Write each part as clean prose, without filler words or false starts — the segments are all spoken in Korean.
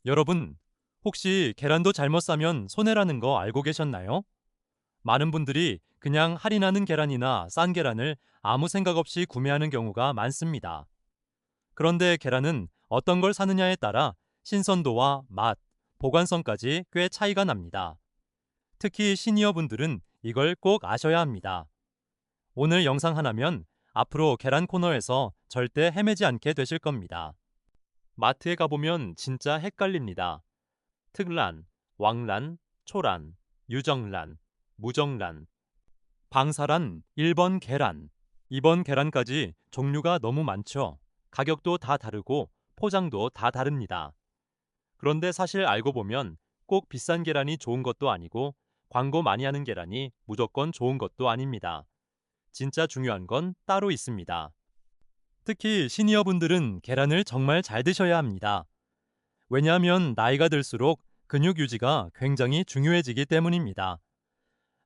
여러분, 혹시 계란도 잘못 사면 손해라는 거 알고 계셨나요? 많은 분들이 그냥 할인하는 계란이나 싼 계란을 아무 생각 없이 구매하는 경우가 많습니다. 그런데 계란은 어떤 걸 사느냐에 따라 신선도와 맛, 보관성까지 꽤 차이가 납니다. 특히 시니어 분들은 이걸 꼭 아셔야 합니다. 오늘 영상 하나면 앞으로 계란 코너에서 절대 헤매지 않게 되실 겁니다. 마트에 가보면 진짜 헷갈립니다. 특란, 왕란, 초란, 유정란, 무정란, 방사란, 1번 계란, 2번 계란까지 종류가 너무 많죠. 가격도 다 다르고 포장도 다 다릅니다. 그런데 사실 알고 보면 꼭 비싼 계란이 좋은 것도 아니고 광고 많이 하는 계란이 무조건 좋은 것도 아닙니다. 진짜 중요한 건 따로 있습니다. 특히 시니어분들은 계란을 정말 잘 드셔야 합니다. 왜냐하면 나이가 들수록 근육 유지가 굉장히 중요해지기 때문입니다.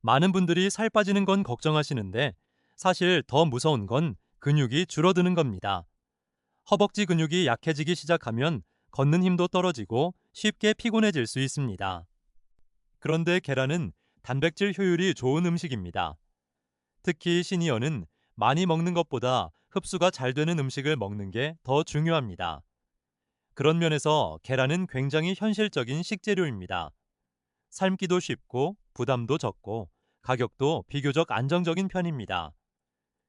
많은 분들이 살 빠지는 건 걱정하시는데 사실 더 무서운 건 근육이 줄어드는 겁니다. 허벅지 근육이 약해지기 시작하면 걷는 힘도 떨어지고 쉽게 피곤해질 수 있습니다. 그런데 계란은 단백질 효율이 좋은 음식입니다. 특히 시니어는 많이 먹는 것보다 흡수가 잘 되는 음식을 먹는 게 더 중요합니다. 그런 면에서 계란은 굉장히 현실적인 식재료입니다. 삶기도 쉽고 부담도 적고 가격도 비교적 안정적인 편입니다.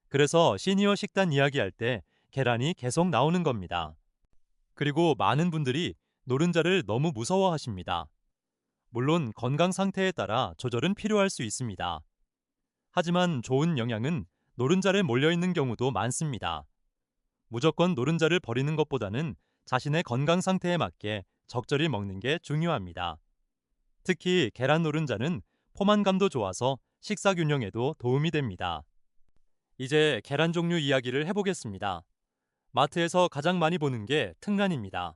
그래서 시니어 식단 이야기할 때 계란이 계속 나오는 겁니다. 그리고 많은 분들이 노른자를 너무 무서워하십니다. 물론 건강 상태에 따라 조절은 필요할 수 있습니다. 하지만 좋은 영양은 노른자에 몰려있는 경우도 많습니다. 무조건 노른자를 버리는 것보다는 자신의 건강 상태에 맞게 적절히 먹는 게 중요합니다. 특히 계란 노른자는 포만감도 좋아서 식사 균형에도 도움이 됩니다. 이제 계란 종류 이야기를 해보겠습니다. 마트에서 가장 많이 보는 게 특란입니다.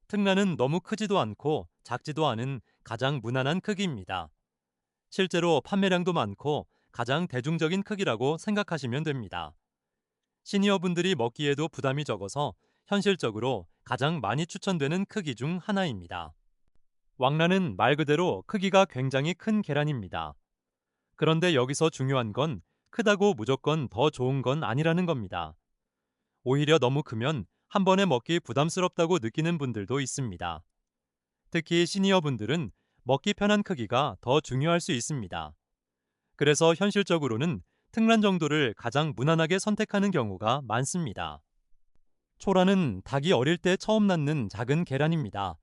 특란은 너무 크지도 않고 작지도 않은 가장 무난한 크기입니다. 실제로 판매량도 많고 가장 대중적인 크기라고 생각하시면 됩니다. 시니어분들이 먹기에도 부담이 적어서 현실적으로 가장 많이 추천되는 크기 중 하나입니다. 왕란은 말 그대로 크기가 굉장히 큰 계란입니다. 그런데 여기서 중요한 건 크다고 무조건 더 좋은 건 아니라는 겁니다. 오히려 너무 크면 한 번에 먹기 부담스럽다고 느끼는 분들도 있습니다. 특히 시니어분들은 먹기 편한 크기가 더 중요할 수 있습니다. 그래서 현실적으로는 특란 정도를 가장 무난하게 선택하는 경우가 많습니다. 초라는 닭이 어릴 때 처음 낳는 작은 계란입니다.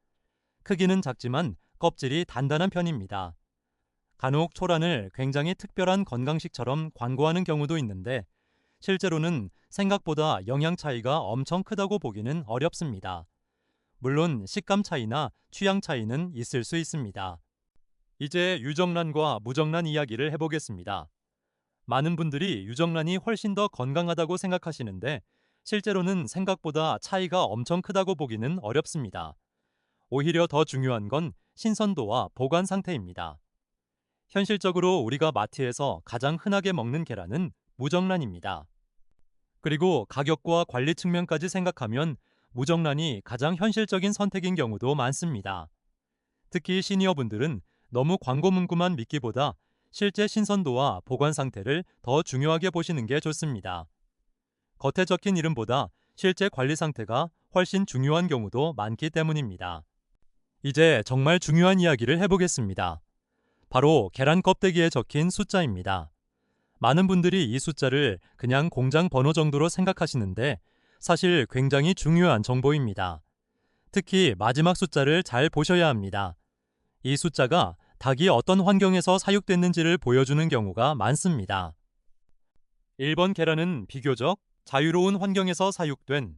크기는 작지만 껍질이 단단한 편입니다. 간혹 초란을 굉장히 특별한 건강식처럼 광고하는 경우도 있는데 실제로는 생각보다 영양 차이가 엄청 크다고 보기는 어렵습니다. 물론 식감 차이나 취향 차이는 있을 수 있습니다. 이제 유정란과 무정란 이야기를 해보겠습니다. 많은 분들이 유정란이 훨씬 더 건강하다고 생각하시는데 실제로는 생각보다 차이가 엄청 크다고 보기는 어렵습니다. 오히려 더 중요한 건 신선도와 보관 상태입니다. 현실적으로 우리가 마트에서 가장 흔하게 먹는 계란은 무정란입니다. 그리고 가격과 관리 측면까지 생각하면 무정란이 가장 현실적인 선택인 경우도 많습니다. 특히 시니어분들은 너무 광고 문구만 믿기보다 실제 신선도와 보관 상태를 더 중요하게 보시는 게 좋습니다. 겉에 적힌 이름보다 실제 관리 상태가 훨씬 중요한 경우도 많기 때문입니다. 이제 정말 중요한 이야기를 해보겠습니다. 바로 계란 껍데기에 적힌 숫자입니다. 많은 분들이 이 숫자를 그냥 공장 번호 정도로 생각하시는데 사실 굉장히 중요한 정보입니다. 특히 마지막 숫자를 잘 보셔야 합니다. 이 숫자가 닭이 어떤 환경에서 사육됐는지를 보여주는 경우가 많습니다. 1번 계란은 비교적 자유로운 환경에서 사육된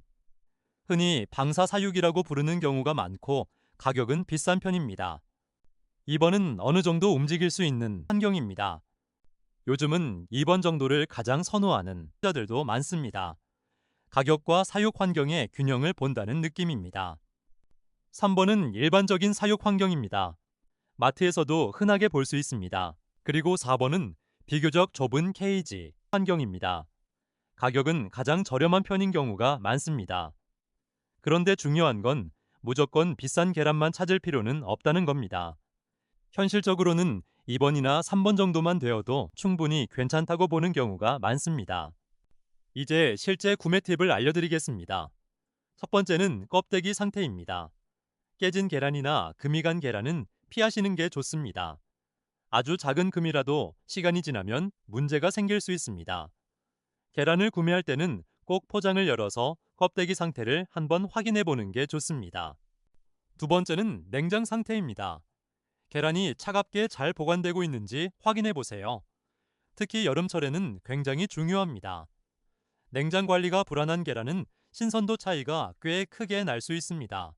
흔히 방사 사육이라고 부르는 경우가 많고 가격은 비싼 편입니다. 2번은 어느 정도 움직일 수 있는 환경입니다. 요즘은 2번 정도를 가장 선호하는 자들도 많습니다. 가격과 사육 환경의 균형을 본다는 느낌입니다. 3번은 일반적인 사육 환경입니다. 마트에서도 흔하게 볼 수 있습니다. 그리고 4번은 비교적 좁은 케이지 환경입니다. 가격은 가장 저렴한 편인 경우가 많습니다. 그런데 중요한 건 무조건 비싼 계란만 찾을 필요는 없다는 겁니다. 현실적으로는 2번이나 3번 정도만 되어도 충분히 괜찮다고 보는 경우가 많습니다. 이제 실제 구매 팁을 알려드리겠습니다. 첫 번째는 껍데기 상태입니다. 깨진 계란이나 금이 간 계란은 피하시는 게 좋습니다. 아주 작은 금이라도 시간이 지나면 문제가 생길 수 있습니다. 계란을 구매할 때는 꼭 포장을 열어서 껍데기 상태를 한번 확인해 보는 게 좋습니다. 두 번째는 냉장 상태입니다. 계란이 차갑게 잘 보관되고 있는지 확인해 보세요. 특히 여름철에는 굉장히 중요합니다. 냉장 관리가 불안한 계란은 신선도 차이가 꽤 크게 날 수 있습니다.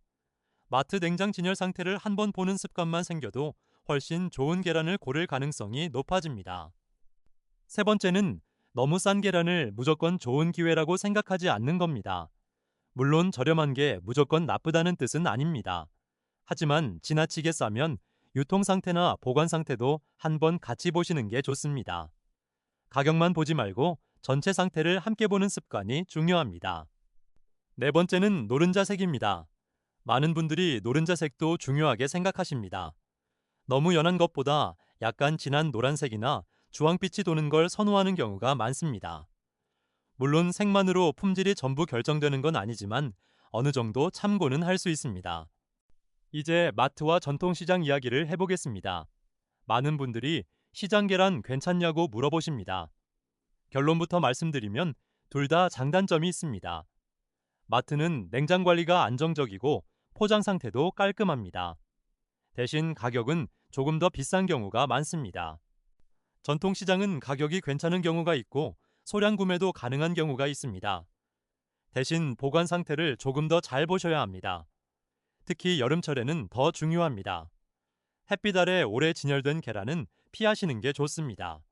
마트 냉장 진열 상태를 한번 보는 습관만 생겨도 훨씬 좋은 계란을 고를 가능성이 높아집니다. 세 번째는 너무 싼 계란을 무조건 좋은 기회라고 생각하지 않는 겁니다. 물론 저렴한 게 무조건 나쁘다는 뜻은 아닙니다. 하지만 지나치게 싸면 유통 상태나 보관 상태도 한번 같이 보시는 게 좋습니다. 가격만 보지 말고 전체 상태를 함께 보는 습관이 중요합니다. 네 번째는 노른자색입니다. 많은 분들이 노른자색도 중요하게 생각하십니다. 너무 연한 것보다 약간 진한 노란색이나 주황빛이 도는 걸 선호하는 경우가 많습니다. 물론 색만으로 품질이 전부 결정되는 건 아니지만 어느 정도 참고는 할 수 있습니다. 이제 마트와 전통시장 이야기를 해보겠습니다. 많은 분들이 시장 계란 괜찮냐고 물어보십니다. 결론부터 말씀드리면 둘 다 장단점이 있습니다. 마트는 냉장 관리가 안정적이고 포장 상태도 깔끔합니다. 대신 가격은 조금 더 비싼 경우가 많습니다. 전통시장은 가격이 괜찮은 경우가 있고 소량 구매도 가능한 경우가 있습니다. 대신 보관 상태를 조금 더 잘 보셔야 합니다. 특히 여름철에는 더 중요합니다. 햇빛 아래 오래 진열된 계란은 피하시는 게 좋습니다.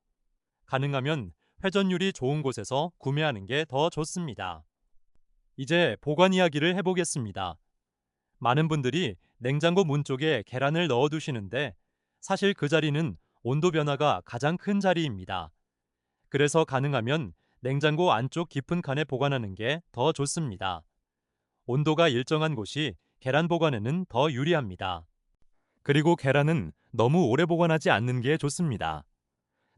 가능하면 회전율이 좋은 곳에서 구매하는 게 더 좋습니다. 이제 보관 이야기를 해보겠습니다. 많은 분들이 냉장고 문 쪽에 계란을 넣어두시는데 사실 그 자리는 온도 변화가 가장 큰 자리입니다. 그래서 가능하면 냉장고 안쪽 깊은 칸에 보관하는 게 더 좋습니다. 온도가 일정한 곳이 계란 보관에는 더 유리합니다. 그리고 계란은 너무 오래 보관하지 않는 게 좋습니다.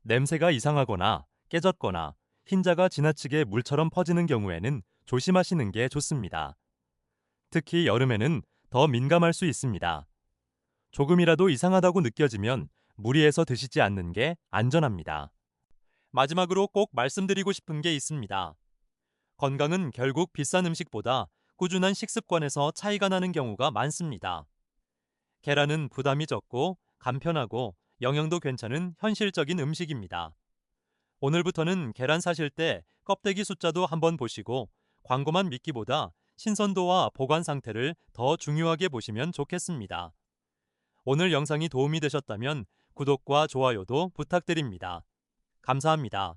냄새가 이상하거나 깨졌거나 흰자가 지나치게 물처럼 퍼지는 경우에는 조심하시는 게 좋습니다. 특히 여름에는 더 민감할 수 있습니다. 조금이라도 이상하다고 느껴지면 무리해서 드시지 않는 게 안전합니다. 마지막으로 꼭 말씀드리고 싶은 게 있습니다. 건강은 결국 비싼 음식보다 꾸준한 식습관에서 차이가 나는 경우가 많습니다. 계란은 부담이 적고 간편하고 영양도 괜찮은 현실적인 음식입니다. 오늘부터는 계란 사실 때 껍데기 숫자도 한번 보시고 광고만 믿기보다 신선도와 보관 상태를 더 중요하게 보시면 좋겠습니다. 오늘 영상이 도움이 되셨다면 구독과 좋아요도 부탁드립니다. 감사합니다.